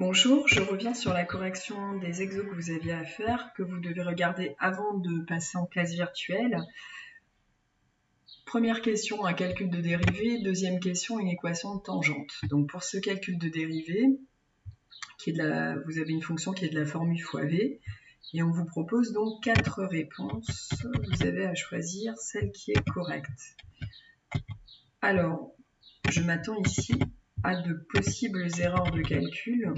Bonjour, je reviens sur la correction des exos que vous aviez à faire, que vous devez regarder avant de passer en classe virtuelle. Première question, un calcul de dérivée. Deuxième question, une équation de tangente. Donc pour ce calcul de dérivée, vous avez une fonction qui est de la formule fois v, et on vous propose donc 4 réponses. Vous avez à choisir celle qui est correcte. Alors, je m'attends ici à de possibles erreurs de calcul.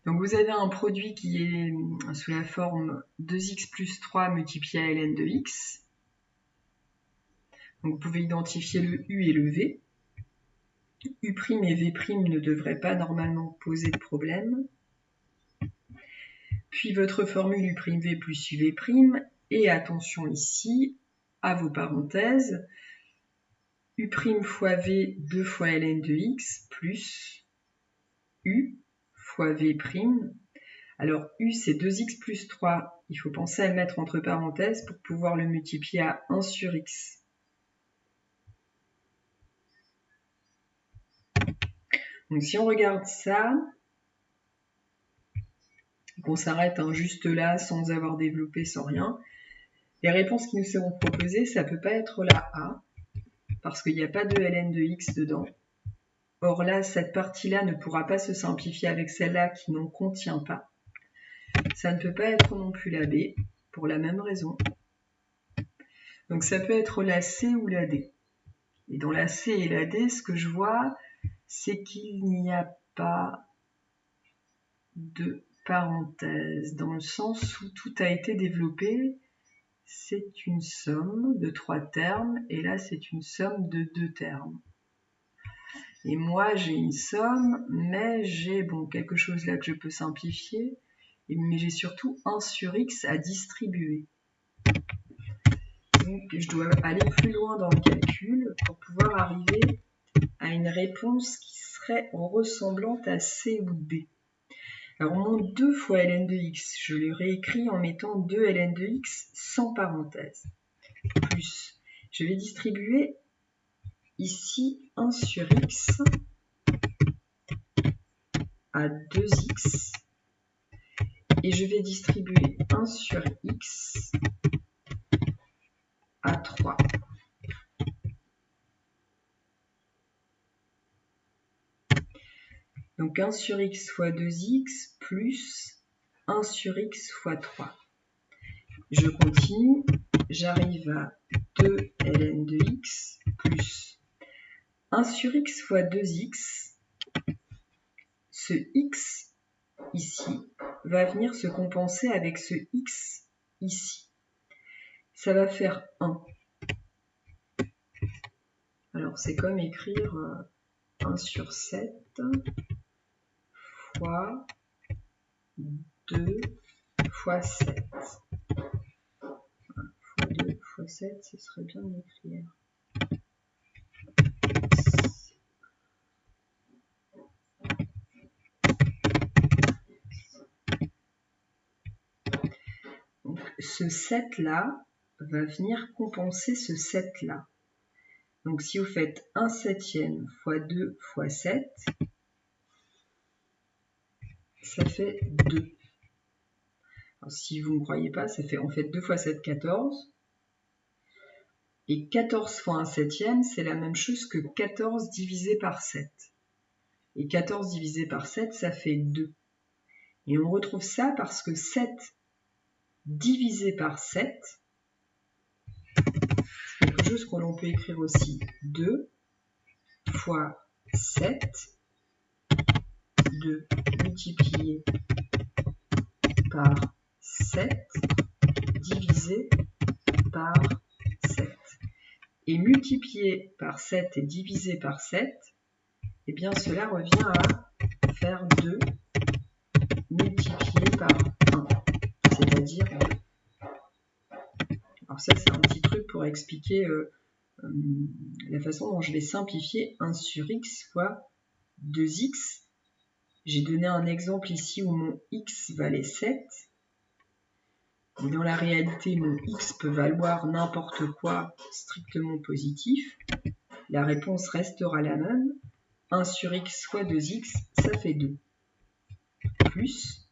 Donc vous avez un produit qui est sous la forme 2x plus 3 multiplié à ln de x. Donc vous pouvez identifier le u et le v. U' et v' ne devraient pas normalement poser de problème. Puis votre formule u'v plus uv', et attention ici à vos parenthèses, u' fois v 2 fois ln de x plus u fois v'. Alors u c'est 2x plus 3, il faut penser à le mettre entre parenthèses pour pouvoir le multiplier à 1 sur x. Donc si on regarde ça, et qu'on s'arrête juste là sans avoir développé, sans rien, les réponses qui nous seront proposées, ça ne peut pas être la A, parce qu'il n'y a pas de ln de x dedans. Or là, cette partie-là ne pourra pas se simplifier avec celle-là qui n'en contient pas. Ça ne peut pas être non plus la B, pour la même raison. Donc ça peut être la C ou la D. Et dans la C et la D, ce que je vois, c'est qu'il n'y a pas de parenthèse, dans le sens où tout a été développé. C'est une somme de 3 termes, et là c'est une somme de 2 termes. Et moi j'ai une somme, mais j'ai quelque chose là que je peux simplifier, mais j'ai surtout 1 sur x à distribuer. Donc je dois aller plus loin dans le calcul pour pouvoir arriver à une réponse qui serait ressemblante à C ou D. Alors mon 2 fois ln de x, je le réécris en mettant 2 ln de x sans parenthèse. Plus, je vais distribuer ici 1 sur x à 2x, et je vais distribuer 1 sur x à 3. Donc 1 sur x fois 2x plus 1 sur x fois 3. Je continue, j'arrive à 2 ln de x plus 1 sur x fois 2x. Ce x ici va venir se compenser avec ce x ici. Ça va faire 1. Alors c'est comme écrire 1 sur 7 fois 2 fois 7. Fois 2 fois 7, ce serait bien de l'écrire. Donc ce 7 là va venir compenser ce 7 là. Donc si vous faites 1 septième fois 2 fois 7, ça fait 2. Alors, si vous ne me croyez pas, ça fait en fait 2 fois 7, 14. Et 14 fois 1 septième, c'est la même chose que 14 divisé par 7. Et 14 divisé par 7, ça fait 2. Et on retrouve ça parce que 7 divisé par 7, c'est quelque chose que l'on peut écrire aussi. 2 fois 7, 2 multiplié par 7 divisé par 7. Et multiplié par 7 et divisé par 7, eh bien cela revient à faire 2 multiplié par 1, c'est-à-dire 2. Alors ça c'est un petit truc pour expliquer la façon dont je vais simplifier 1 sur x fois 2x. J'ai donné un exemple ici où mon x valait 7. Et dans la réalité, mon x peut valoir n'importe quoi strictement positif. La réponse restera la même. 1 sur x fois 2x, ça fait 2. Plus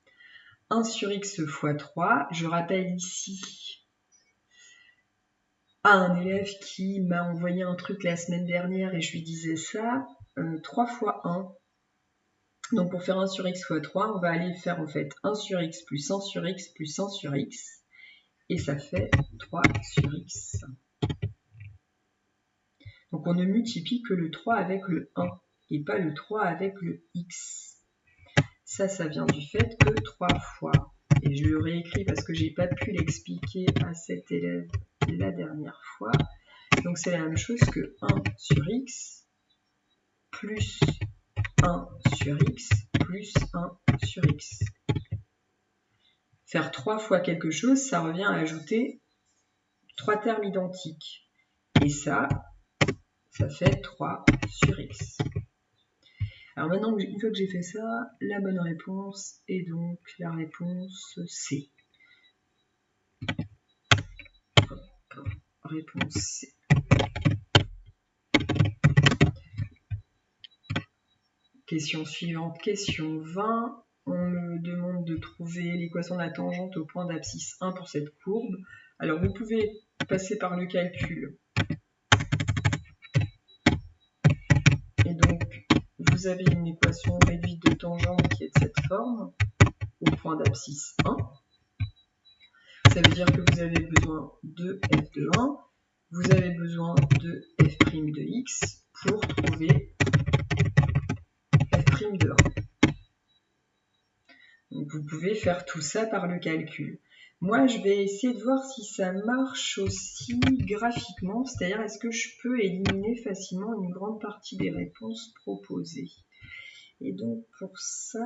1 sur x fois 3. Je rappelle ici à un élève qui m'a envoyé un truc la semaine dernière et je lui disais ça, 3 fois 1. Donc pour faire 1 sur x fois 3, on va aller faire en fait 1 sur x plus 1 sur x plus 1 sur x. Et ça fait 3 sur x. Donc on ne multiplie que le 3 avec le 1 et pas le 3 avec le x. Ça vient du fait que 3 fois, et je le réécris parce que j'ai pas pu l'expliquer à cet élève la dernière fois. Donc c'est la même chose que 1 sur x plus 1 sur x plus 1 sur x. Faire 3 fois quelque chose, ça revient à ajouter 3 termes identiques. Et ça fait 3 sur x. Alors maintenant, une fois que j'ai fait ça, la bonne réponse est donc la réponse C. Réponse C. Question suivante, question 20. On me demande de trouver l'équation de la tangente au point d'abscisse 1 pour cette courbe. Alors vous pouvez passer par le calcul. Et donc, vous avez une équation réduite de tangente qui est de cette forme, au point d'abscisse 1. Ça veut dire que vous avez besoin de f de 1, vous avez besoin de f' de x pour trouver f' de 1. Donc vous pouvez faire tout ça par le calcul. Moi, je vais essayer de voir si ça marche aussi graphiquement, c'est-à-dire est-ce que je peux éliminer facilement une grande partie des réponses proposées. Et donc pour ça,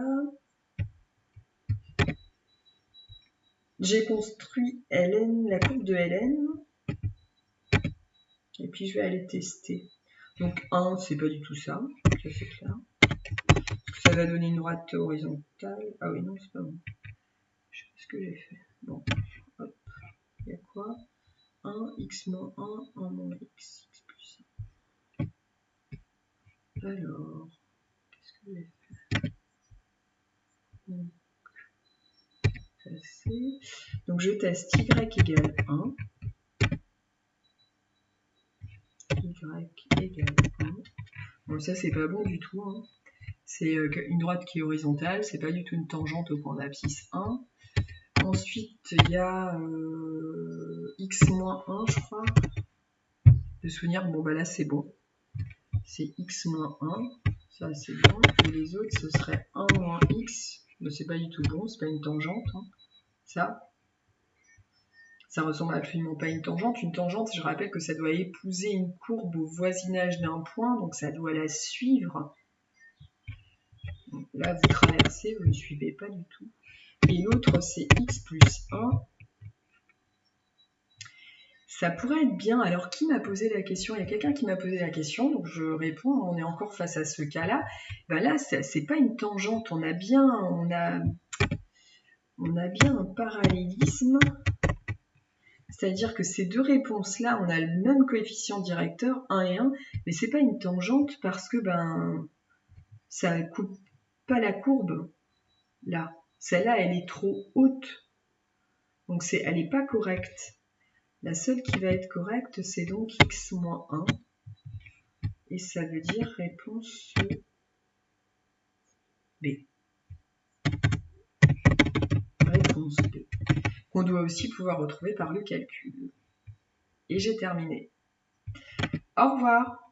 j'ai construit Ln, la courbe de Ln, et puis je vais aller tester. Donc 1, c'est pas du tout ça c'est clair. Ça va donner une droite horizontale. Ah oui, non, c'est pas bon. Je sais pas ce que j'ai fait. Bon, hop, il y a quoi 1, x moins 1, 1 moins x, x plus 1. Alors, qu'est-ce que j'ai fait donc je teste y égale 1. Y égale 1. Bon, ça, c'est pas bon du tout. Hein. C'est une droite qui est horizontale, c'est pas du tout une tangente au point d'abscisse 1. Ensuite, il y a x moins 1, je crois. De souvenir, bon, bah là, c'est bon. C'est x moins 1. Ça, c'est bon. Et les autres, ce serait 1 moins x. Mais c'est pas du tout bon, c'est pas une tangente. Hein. Ça ressemble absolument pas à une tangente. Une tangente, je rappelle que ça doit épouser une courbe au voisinage d'un point, donc ça doit la suivre. Donc là, vous traversez, vous ne suivez pas du tout. Et l'autre, c'est x plus 1. Ça pourrait être bien. Alors, qui m'a posé la question? Il y a quelqu'un qui m'a posé la question, donc je réponds. On est encore face à ce cas-là. Ben là, c'est pas une tangente. On a bien un parallélisme. C'est-à-dire que ces deux réponses-là, on a le même coefficient directeur, 1 et 1, mais c'est pas une tangente parce que ça ne coupe pas la courbe. Là, celle-là, elle est trop haute. Donc elle n'est pas correcte. La seule qui va être correcte, c'est donc x moins 1. Et ça veut dire réponse B. Réponse B. Qu'on doit aussi pouvoir retrouver par le calcul. Et j'ai terminé. Au revoir.